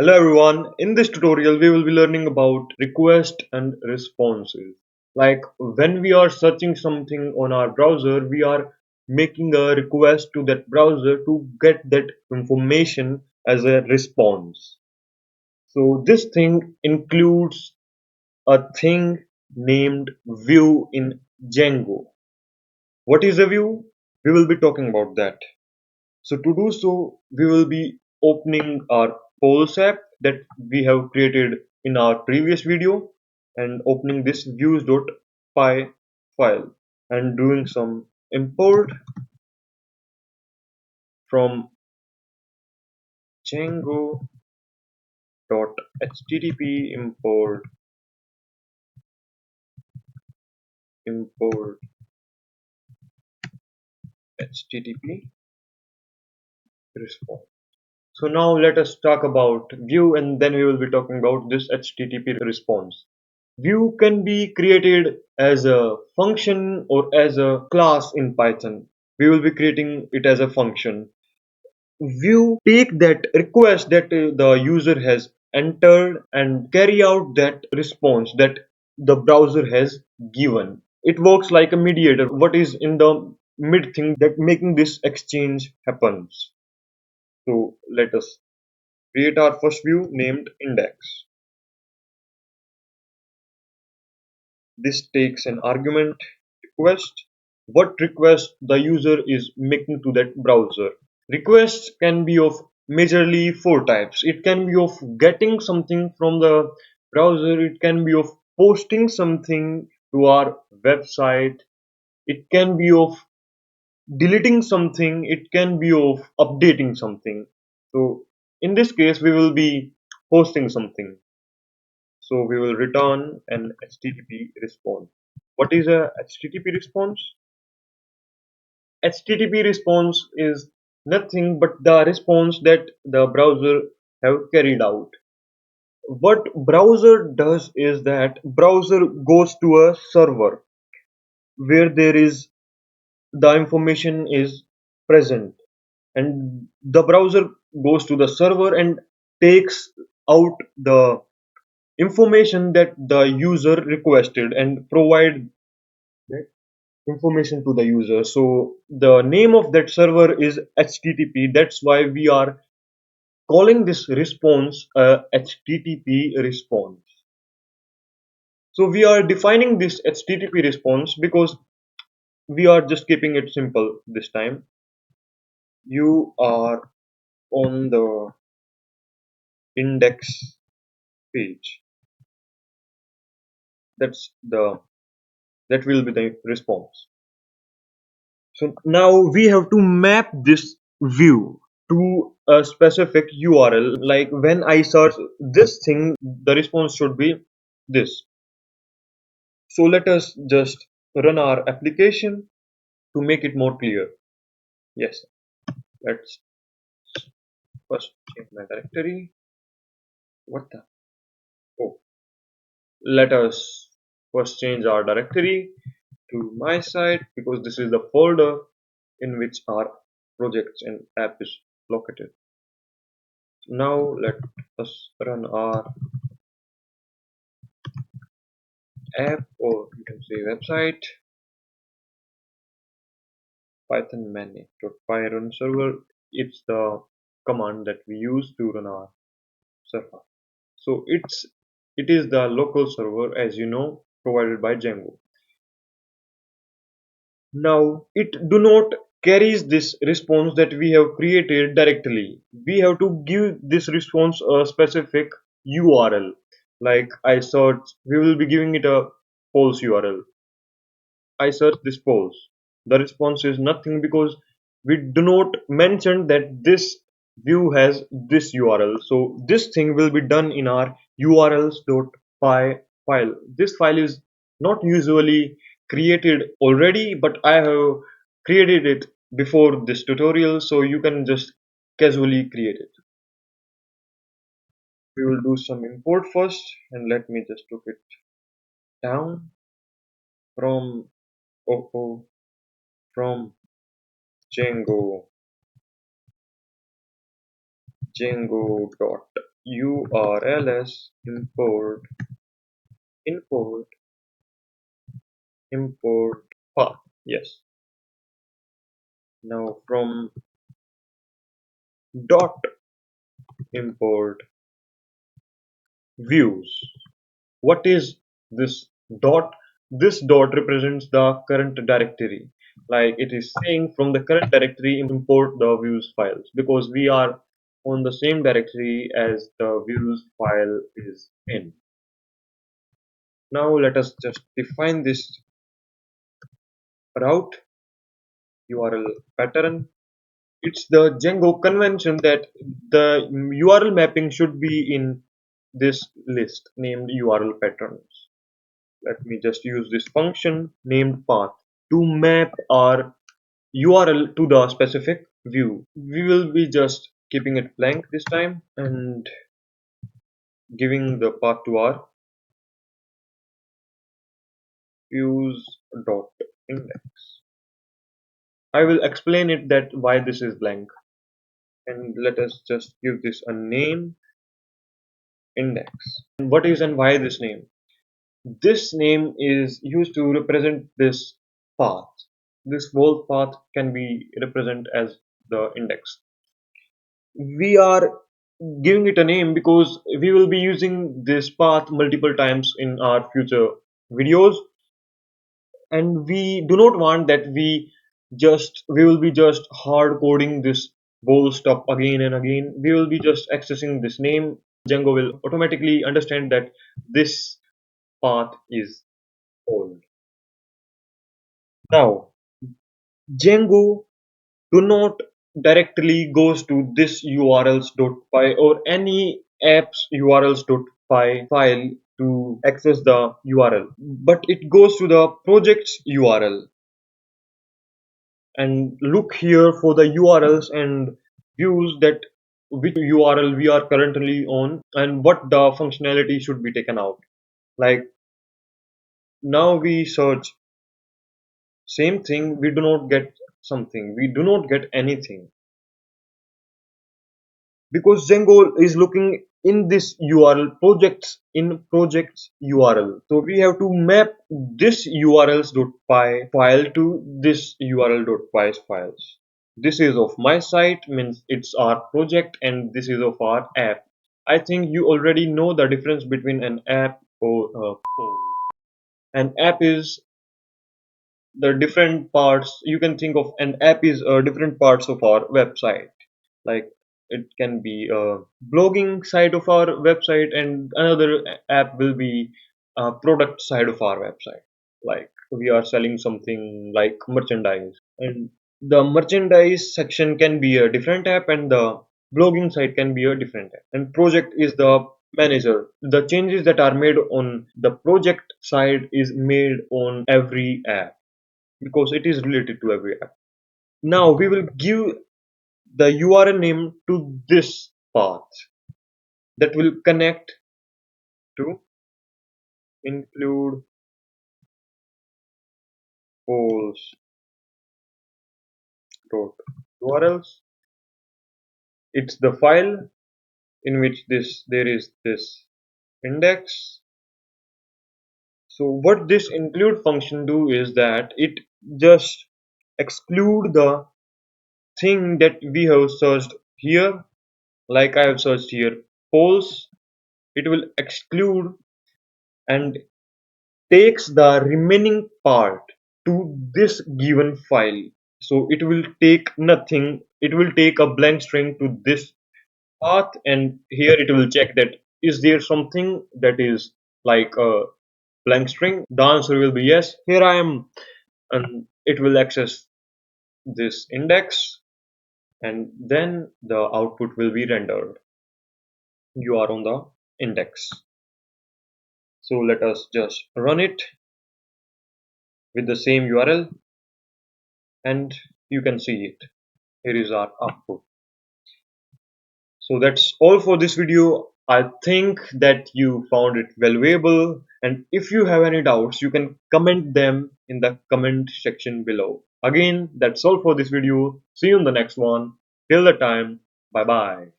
Hello everyone, in this tutorial we will be learning about request and responses. Like when we are searching something on our browser, we are making a request to that browser to get that information as a response. So this thing includes a thing named view in Django. What is a view? We will be talking about that. So to do so, we will be opening our polls app that we have created in our previous video and opening this views.py file and doing some import from django.http import http response. So now let us talk about view and then we will be talking about this http response. View can be created as a function or as a class in Python. We will be creating it as a function. View take that request that the user has entered and carry out that response that the browser has given. It works like a mediator. What is in the mid thing that making this exchange happens. So let us create our first view named index. This takes an argument request, what request the user is making to that browser. Requests can be of majorly four types. It can be of getting something from the browser, it can be of posting something to our website, it can be of deleting something, it can be of updating something. So in this case, we will be posting something. So we will return an HTTP response. What is a HTTP response? HTTP response is nothing but the response that the browser have carried out. What browser does is that browser goes to a server where there is the information is present and the browser goes to the server and takes out the information that the user requested and provide that information to the user. So the name of that server is HTTP. That's why we are calling this response a HTTP response. So we are defining this HTTP response because we are just keeping it simple this time. You are on the index page. That's the that will be the response. So now we have to map this view to a specific URL. Like when I search this thing, the response should be this. So let us just run our application to make it more clear. Yes, let's first change my directory. What the? Oh, let us first change our directory to my site because this is the folder in which our projects and app is located. Now let us run our app, or you can say website. Python manage.py run server. It's the command that we use to run our server. So it is the local server, as you know, provided by Django. Now it do not carries this response that we have created directly. We have to give this response a specific URL. Like I search, we will be giving it a polls URL. I search this polls. The response is nothing because we do not mention that this view has this URL. So this thing will be done in our urls.py file. This file is not usually created already, but I have created it before this tutorial, so you can just casually create it. We will do some import first, and let me just took it down from from Django urls import import path. Yes. Now from dot import views. What is this dot? This dot represents the current directory. Like it is saying from the current directory import the views files because we are on the same directory as the views file is in. Now let us just define this route URL pattern. It's the Django convention that the URL mapping should be in this list named URL patterns. Let me just use this function named path to map our URL to the specific view. We will be just keeping it blank this time and giving the path to our views.index. I will explain it that why this is blank, and let us just give this a name index. And what is and why this name? This name is used to represent this path. This whole path can be represented as the index. We are giving it a name because we will be using this path multiple times in our future videos, and we do not want that we will be just hard coding this whole stuff again and again. We will be just accessing this name. Django will automatically understand that this path is old. Now Django do not directly goes to this urls.py or any apps urls.py file to access the URL, but it goes to the project's URL and look here for the URLs and views that which URL we are currently on and what the functionality should be taken out. Like now we search same thing, we do not get something, we do not get anything because Django is looking in this URL projects URL. So we have to map this urls.py file to this url.py files. This is of my site means it's our project and this is of our app. I think you already know the difference between an app or a poll. An app is the different parts you can think of an app is different parts of our website, like it can be a blogging side of our website and another app will be a product side of our website, like we are selling something like merchandise and the merchandise section can be a different app and the blogging site can be a different app and project is the manager. The changes that are made on the project side is made on every app because it is related to every app. Now we will give the URL name to this path that will connect to include polls.urls. It's the file in which there is this index. So what this include function do is that it just exclude the thing that we have searched here. Like I have searched here polls, it will exclude and takes the remaining part to this given file. So it will take nothing, it will take a blank string to this path and here it will check that is there something that is like a blank string. The answer will be yes, here I am, and it will access this index and then the output will be rendered. You are on the index. So let us just run it with the same URL and you can see it. Here is our output. So that's all for this video. I think that you found it valuable, and if you have any doubts you can comment them in the comment section below. Again, that's all for this video. See you in the next one. Till the time, bye bye.